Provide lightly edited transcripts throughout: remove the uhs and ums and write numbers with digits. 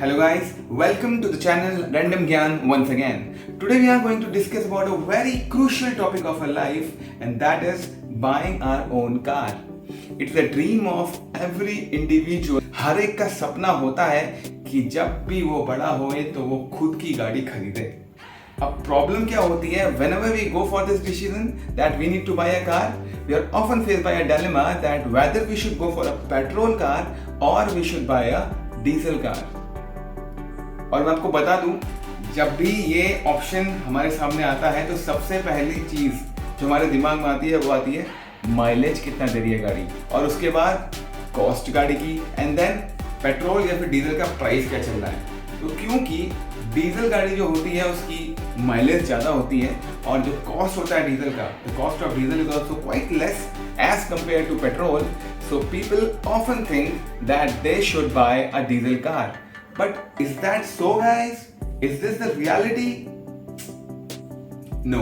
Hello guys, welcome to the channel Random Gyan once again. Today we are going to discuss about a very crucial topic of our life, and that is buying our own car. It's the dream of every individual. हर एक का सपना होता है कि जब भी वो बड़ा होए तो वो खुद की गाड़ी खरीदे. अब प्रॉब्लम क्या होती है? Whenever we go for this decision that we need to buy a car, we are often faced by a dilemma that whether we should go for a petrol car or we should buy a diesel car. और मैं आपको बता दूं, जब भी ये option हमारे सामने आता है तो सबसे पहली चीज जो हमारे दिमाग में आती है वो आती है माइलेज कितना दे रही है गाड़ी, और उसके बाद कॉस्ट गाड़ी की, एंड देन पेट्रोल या फिर डीजल का प्राइस क्या चल रहा है. तो क्योंकि डीजल गाड़ी जो होती है उसकी माइलेज ज़्यादा होती है और जो कॉस्ट होता है डीजल का, the cost of diesel is also quite less as compare to petrol. So people often think that they should buy a diesel car. But is that so, guys? Is this the reality? No.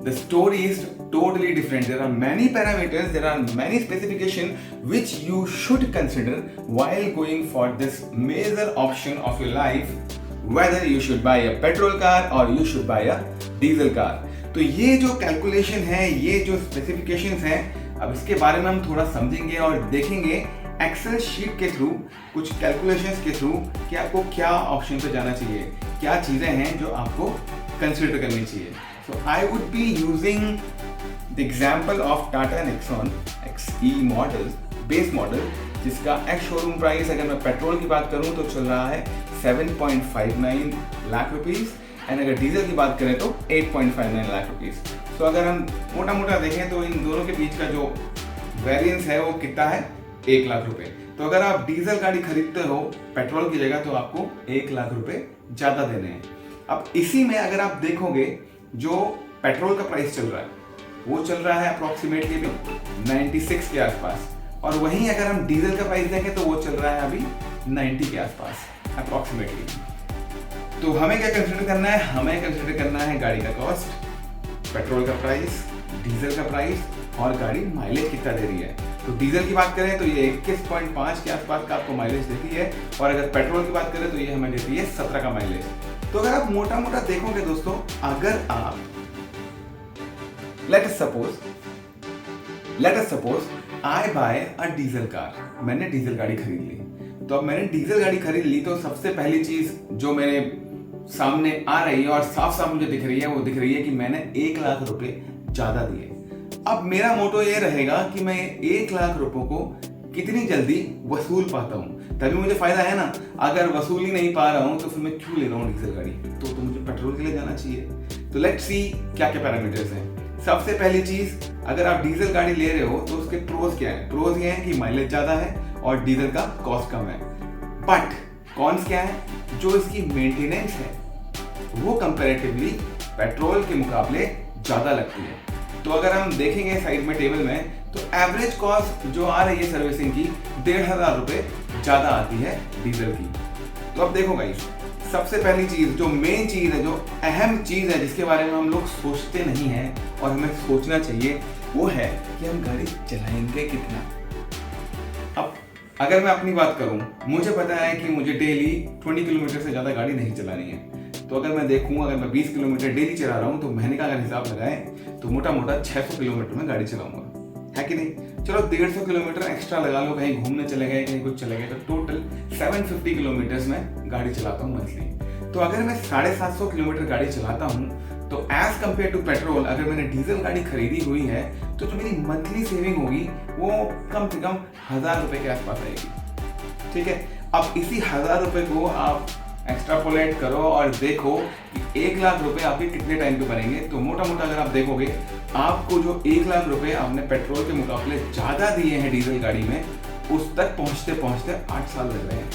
The story is totally different. There are many parameters, there are many specifications which you should consider while going for this major option of your life, whether you should buy a petrol car or you should buy a diesel car. तो ये जो calculation है, ये जो specifications हैं, अब इसके बारे में हम थोड़ा समझेंगे और देखेंगे एक्सेल शीट के थ्रू, कुछ कैलकुलेशंस के थ्रू कि आपको क्या ऑप्शन पे जाना चाहिए, क्या चीज़ें हैं जो आपको कंसिडर करनी चाहिए. So I would be using the example of Tata Nexon XE model, base model, जिसका एक्स शोरूम प्राइस अगर मैं पेट्रोल की बात करूं तो चल रहा है 7.59 लाख रुपीज़, एंड अगर डीजल की बात करें तो 8.59 लाख रुपीज़. तो अगर हम मोटा मोटा देखें तो इन दोनों के बीच का जो वेरिएंस है वो कितना है? 1 लाख रुपए. तो अगर आप डीजल गाड़ी खरीदते हो पेट्रोल की जगह तो आपको 1 लाख रुपए ज्यादा देने हैं. अब इसी में अगर आप देखोगे जो पेट्रोल का प्राइस चल रहा है वो चल रहा है अप्रोक्सीमेटली 96 के आसपास, और वहीं अगर हम डीजल का प्राइस देखें तो वो चल रहा है अभी 90 के आसपास अप्रोक्सीमेटली. तो हमें क्या कंसिडर करना है? हमें कंसिडर करना है गाड़ी का कॉस्ट, पेट्रोल का प्राइस, डीजल का प्राइस और गाड़ी माइलेज कितना दे रही है. तो डीजल की बात करें तो ये 21.5 के आसपास का आपको माइलेज देती है, और अगर पेट्रोल की बात करें तो ये हमें देती है 17 का माइलेज. तो अगर आप मोटा मोटा देखोगे दोस्तों, अगर आप let us suppose I buy a diesel car, मैंने डीजल गाड़ी खरीद ली. तो अब मैंने डीजल गाड़ी खरीद ली तो सबसे पहली चीज जो मेरे सामने आ रही है और साफ साफ मुझे दिख रही है वो दिख रही है कि मैंने 1 लाख रुपए ज्यादा दिए. अब मेरा मोटो ये रहेगा कि मैं 1 लाख रुपयों को कितनी जल्दी वसूल पाता हूँ, तभी मुझे फायदा है ना. अगर वसूल ही नहीं पा रहा हूँ तो फिर मैं क्यों ले रहा हूँ डीजल गाड़ी? तो मुझे पेट्रोल के लिए जाना चाहिए. तो लेट्स सी क्या क्या पैरामीटर्स हैं. सबसे पहली चीज, अगर आप डीजल गाड़ी ले रहे हो तो उसके प्रोज क्या है? प्रोज ये है कि माइलेज ज्यादा है और डीजल का कॉस्ट कम है. बट कॉन्स क्या है? जो इसकी मेंटेनेंस है वो कंपैरेटिवली पेट्रोल के मुकाबले ज्यादा लगती है. तो अगर हम देखेंगे साइड में टेबल में तो एवरेज कॉस्ट जो आ रही है सर्विसिंग की 1,500 रुपये ज़्यादा आती है डीजल की. तो अब देखो गाइस, सबसे पहली चीज़ जो मेन चीज़ है, जो अहम चीज़ है जिसके बारे में हम लोग सोचते नहीं हैं और हमें सोचना चाहिए, वो है कि हम गाड़ी चलाएंगे कितना. अब अगर मैं अपनी बात करूँ, मुझे पता है कि मुझे डेली 20 किलोमीटर से ज़्यादा गाड़ी नहीं चलानी है. तो अगर मैं देखूँ, अगर मैं 20 किलोमीटर डेली चला रहा हूँ तो महीने का अगर हिसाब लगाएं तो मोटा मोटा 600 किलोमीटर में गाड़ी चलाऊंगा, है कि नहीं? चलो 150 किलोमीटर एक्स्ट्रा लगा लो, कहीं घूमने चले गए, कहीं कुछ चले गए, तो टोटल 750 किलोमीटर में गाड़ी चलाता हूँ मंथली. तो अगर मैं 750 किलोमीटर गाड़ी चलाता हूँ तो एज कम्पेयर टू पेट्रोल, अगर मैंने डीजल गाड़ी खरीदी हुई है तो जो मेरी मंथली सेविंग होगी वो कम से कम 1000 रुपये के आसपास आएगी. ठीक है. अब इसी 1000 रुपये को आप एक्स्ट्रापोलेट करो और देखो कि 1 लाख रुपए आपके कितने टाइम पे बनेंगे. तो मोटा मोटा अगर आप देखोगे, आपको जो 1 लाख रुपए आपने पेट्रोल के मुकाबले ज़्यादा दिए हैं डीजल गाड़ी में, उस तक पहुंचते पहुंचते 8 साल लग रहे हैं.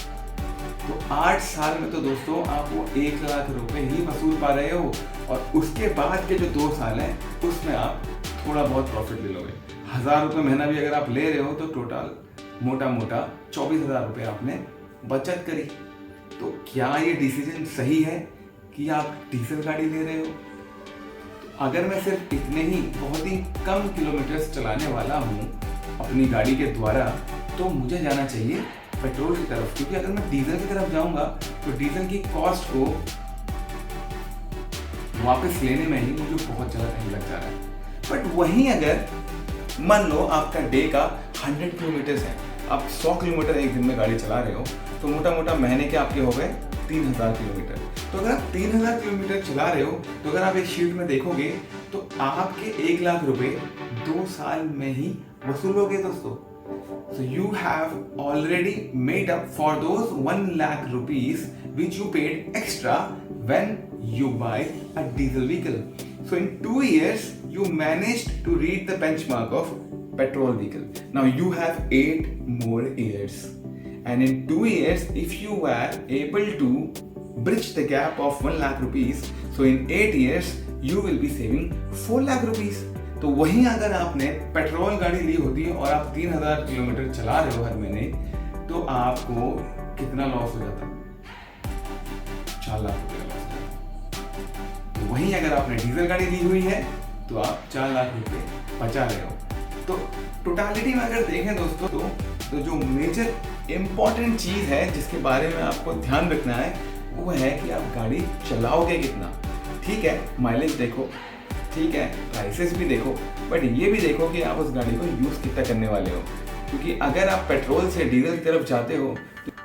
तो 8 साल में तो दोस्तों आप वो 1 लाख रुपए ही वसूल पा रहे हो, और उसके बाद के जो 2 साल हैं उसमें आप थोड़ा बहुत प्रॉफिट ले लोगे. 1000 रुपये महीना भी अगर आप ले रहे हो तो टोटल मोटा मोटा 24,000 रुपये आपने बचत करी. तो क्या ये डिसीजन सही है कि आप डीजल गाड़ी ले रहे हो? तो अगर मैं सिर्फ इतने ही बहुत ही कम किलोमीटर चलाने वाला हूँ अपनी गाड़ी के द्वारा, तो मुझे जाना चाहिए पेट्रोल की तरफ, क्योंकि अगर मैं डीजल की तरफ जाऊंगा तो डीजल की कॉस्ट को वापस लेने में ही मुझे बहुत ज़्यादा टाइम लग जा रहा है। बट वहीं अगर मान लो आपका डे का 100 किलोमीटर्स है, आप 100 किलोमीटर एक दिन में गाड़ी चला रहे हो, तो मोटा मोटा महीने के आपके हो गए 3000 किलोमीटर। तो अगर आप 3000 किलोमीटर चला रहे हो, तो अगर आप एक शीट में देखोगे तो आपके 1 लाख रुपए 2 साल में ही वसूलोगे दोस्तों। So you have already made up for those 1 lakh rupees which you paid extra when you buy a diesel vehicle. So in 2 years you managed to reach the benchmark of petrol vehicle. Now you have 8 more years, and in 2 years if you were able to bridge the gap of 1 lakh rupees, so in 8 years you will be saving 4 lakh rupees. तो वहीं अगर आपने petrol गाड़ी ली होती है और आप 3000 kilometre चला रहे हो हर महीने, तो आपको कितना लॉस हो जाता? 4 लाख रुपए का लॉस हो जाता। तो वहीं अगर आपने डीजल गाड़ी ली हुई है तो आप 4 लाख रुपए बचा रहे हो। तो टोटालिटी में अगर देखें दोस्तों, तो जो मेजर इंपॉर्टेंट चीज है जिसके बारे में आपको ध्यान रखना है वो है कि आप गाड़ी चलाओगे कितना। ठीक है, माइलेज देखो, ठीक है, प्राइसेस भी देखो, बट ये भी देखो कि आप उस गाड़ी को यूज़ कितना करने वाले हो। क्योंकि अगर आप पेट्रोल से डीजल की तरफ जाते हो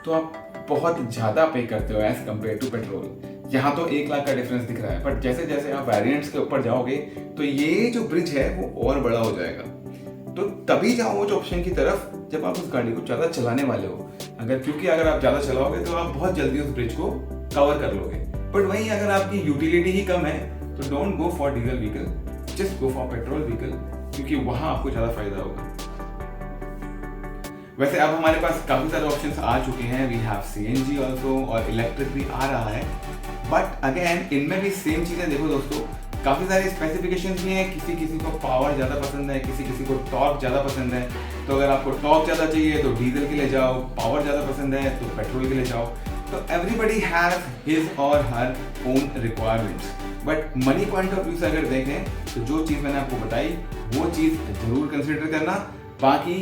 तो आप बहुत ज़्यादा पे करते हो एज कम्पेयर टू पेट्रोल। यहाँ तो 1 लाख का डिफरेंस दिख रहा है, बट जैसे जैसे आप वेरिएंट्स के ऊपर जाओगे तो ये जो ब्रिज है वो और बड़ा हो जाएगा। तो तभी जाओ उस ऑप्शन की तरफ जब आप उस गाड़ी को ज़्यादा चलाने वाले हो। क्योंकि अगर आप ज़्यादा चलाओगे तो आप बहुत जल्दी उस ब्रिज को कवर कर लोगे। बट वहीं अगर आपकी यूटिलिटी ही कम है तो don't go for diesel vehicle, just go for petrol vehicle, क्योंकि वहां आपको ज्यादा फायदा होगा। वैसे अब हमारे पास काफी सारे ऑप्शंस आ चुके हैं, वी हैव सीएनजी आल्सो और इलेक्ट्रिक भी आ रहा है। बट अगेन इनमें भी सेम चीजें देखो दोस्तों, काफी सारे स्पेसिफिकेशंस भी हैं। किसी किसी को पावर ज्यादा पसंद है, किसी किसी को टॉर्क ज्यादा पसंद है। तो अगर आपको टॉर्क ज्यादा चाहिए तो डीजल के लिए जाओ, पावर ज्यादा पसंद है तो पेट्रोल के लिए जाओ। तो एवरीबडी हैज हिज और her own requirements. But money point of view से अगर देखें तो जो चीज़ मैंने आपको बताई वो चीज़ जरूर कंसिडर करना। बाकी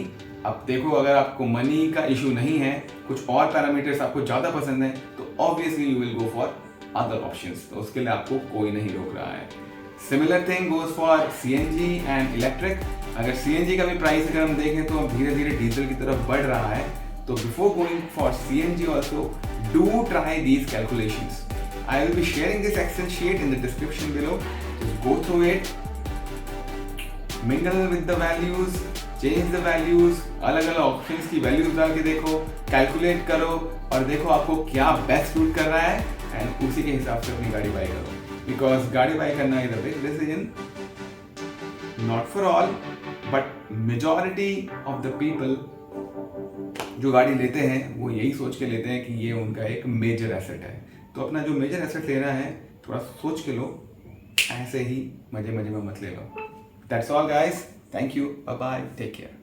अब देखो, अगर आपको मनी का इशू नहीं है, कुछ और पैरामीटर्स आपको ज़्यादा पसंद है, तो obviously you will go for other options. तो उसके लिए आपको कोई नहीं रोक रहा है। Similar thing goes for CNG and electric. अगर सीएनजी का भी प्राइस अगर हम देखें तो धीरे धीरे डीजल की तरफ बढ़ रहा है। तो before going for CNG also do try these calculations. I will be sharing this Excel sheet in the description below. Just go through it, mingle with the values, change the values, अलग अलग options की values डाल के देखो, calculate करो और देखो आपको क्या बेस्ट सूट कर रहा है, एंड उसी के हिसाब से अपनी गाड़ी बाई करो। बिकॉज गाड़ी बाई करना is a big decision, not for all but majority of the people जो गाड़ी लेते हैं वो यही सोच के लेते हैं कि ये उनका एक मेजर एसेट है। तो अपना जो मेजर एसेट लेना है थोड़ा सोच के लो, ऐसे ही मजे मजे में मत ले लो। That's all guys, thank you, bye bye, take care.